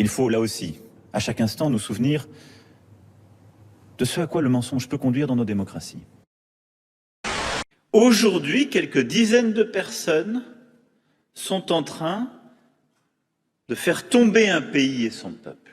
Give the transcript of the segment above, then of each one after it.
Il faut, là aussi, à chaque instant, nous souvenir de ce à quoi le mensonge peut conduire dans nos démocraties. Aujourd'hui, quelques dizaines de personnes sont en train de faire tomber un pays et son peuple.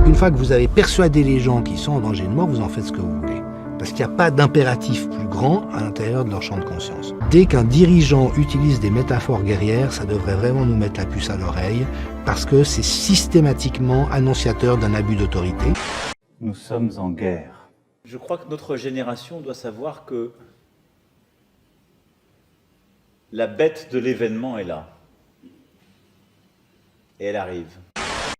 Une fois que vous avez persuadé les gens qui sont en danger de mort, vous en faites ce que vous voulez. Parce qu'il n'y a pas d'impératif plus grand à l'intérieur de leur champ de conscience. Dès qu'un dirigeant utilise des métaphores guerrières, ça devrait vraiment nous mettre la puce à l'oreille, parce que c'est systématiquement annonciateur d'un abus d'autorité. Nous sommes en guerre. Je crois que notre génération doit savoir que la bête de l'événement est là. Et elle arrive.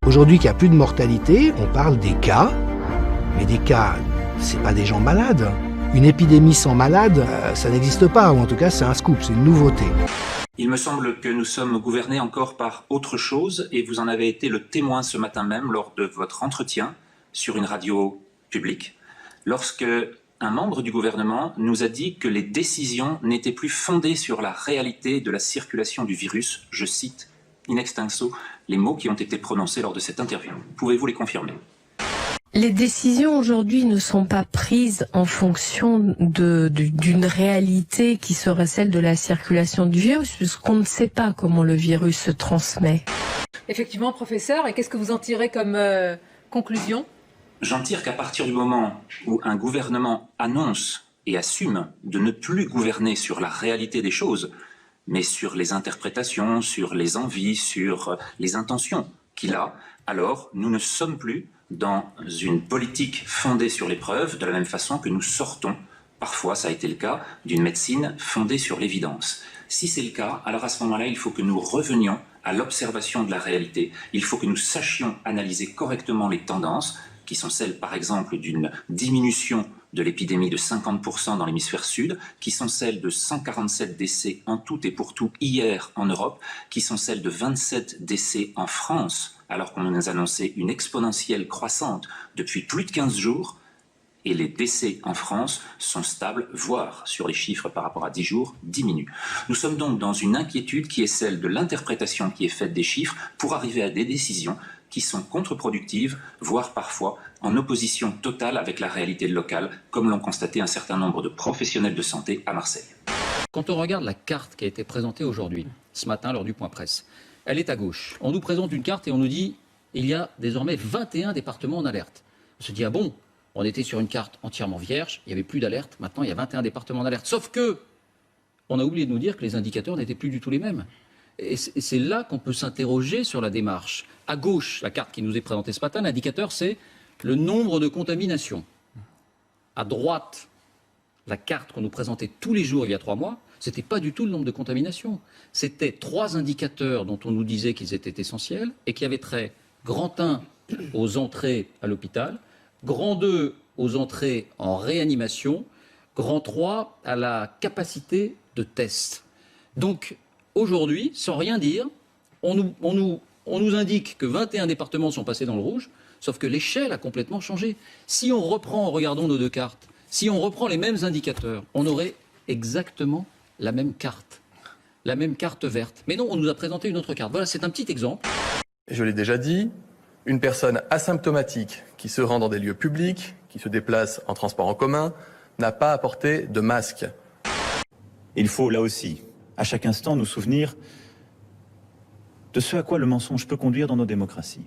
Aujourd'hui qu'il n'y a plus de mortalité, on parle des cas, mais des cas, c'est pas des gens malades. Une épidémie sans malade, ça n'existe pas, ou en tout cas c'est un scoop, c'est une nouveauté. Il me semble que nous sommes gouvernés encore par autre chose, et vous en avez été le témoin ce matin même lors de votre entretien sur une radio publique, lorsque un membre du gouvernement nous a dit que les décisions n'étaient plus fondées sur la réalité de la circulation du virus, je cite in extenso les mots qui ont été prononcés lors de cette interview. Pouvez-vous les confirmer ? Les décisions aujourd'hui ne sont pas prises en fonction d'une réalité qui serait celle de la circulation du virus, puisqu'on ne sait pas comment le virus se transmet. Effectivement, professeur, et qu'est-ce que vous en tirez comme conclusion ? J'en tire qu'à partir du moment où un gouvernement annonce et assume de ne plus gouverner sur la réalité des choses, mais sur les interprétations, sur les envies, sur les intentions qu'il a, alors nous ne sommes plus dans une politique fondée sur les preuves, de la même façon que nous sortons, parfois ça a été le cas, d'une médecine fondée sur l'évidence. Si c'est le cas, alors à ce moment-là, il faut que nous revenions à l'observation de la réalité. Il faut que nous sachions analyser correctement les tendances, qui sont celles, par exemple, d'une diminution de l'épidémie de 50% dans l'hémisphère sud, qui sont celles de 147 décès en tout et pour tout hier en Europe, qui sont celles de 27 décès en France, alors qu'on nous annonçait une exponentielle croissante depuis plus de 15 jours, et les décès en France sont stables, voire sur les chiffres par rapport à 10 jours, diminuent. Nous sommes donc dans une inquiétude qui est celle de l'interprétation qui est faite des chiffres pour arriver à des décisions qui sont contre-productives, voire parfois en opposition totale avec la réalité locale, comme l'ont constaté un certain nombre de professionnels de santé à Marseille. Quand on regarde la carte qui a été présentée aujourd'hui, ce matin lors du point presse, elle est à gauche. On nous présente une carte et on nous dit il y a désormais 21 départements en alerte. On se dit ah bon, on était sur une carte entièrement vierge, il n'y avait plus d'alerte, maintenant il y a 21 départements en alerte. Sauf que on a oublié de nous dire que les indicateurs n'étaient plus du tout les mêmes. Et c'est là qu'on peut s'interroger sur la démarche. À gauche, la carte qui nous est présentée ce matin, l'indicateur, c'est le nombre de contaminations. À droite, la carte qu'on nous présentait tous les jours il y a 3 mois, ce n'était pas du tout le nombre de contaminations. C'était 3 indicateurs dont on nous disait qu'ils étaient essentiels et qui avaient trait, grand 1, aux entrées à l'hôpital, grand 2, aux entrées en réanimation, grand 3, à la capacité de test. Donc, aujourd'hui, sans rien dire, on nous indique que 21 départements sont passés dans le rouge, sauf que l'échelle a complètement changé. Si on reprend, regardons nos 2 cartes, si on reprend les mêmes indicateurs, on aurait exactement la même carte verte. Mais non, on nous a présenté une autre carte. Voilà, c'est un petit exemple. Je l'ai déjà dit, une personne asymptomatique qui se rend dans des lieux publics, qui se déplace en transport en commun, n'a pas à porter de masque. Il faut, là aussi, à chaque instant, nous souvenir de ce à quoi le mensonge peut conduire dans nos démocraties.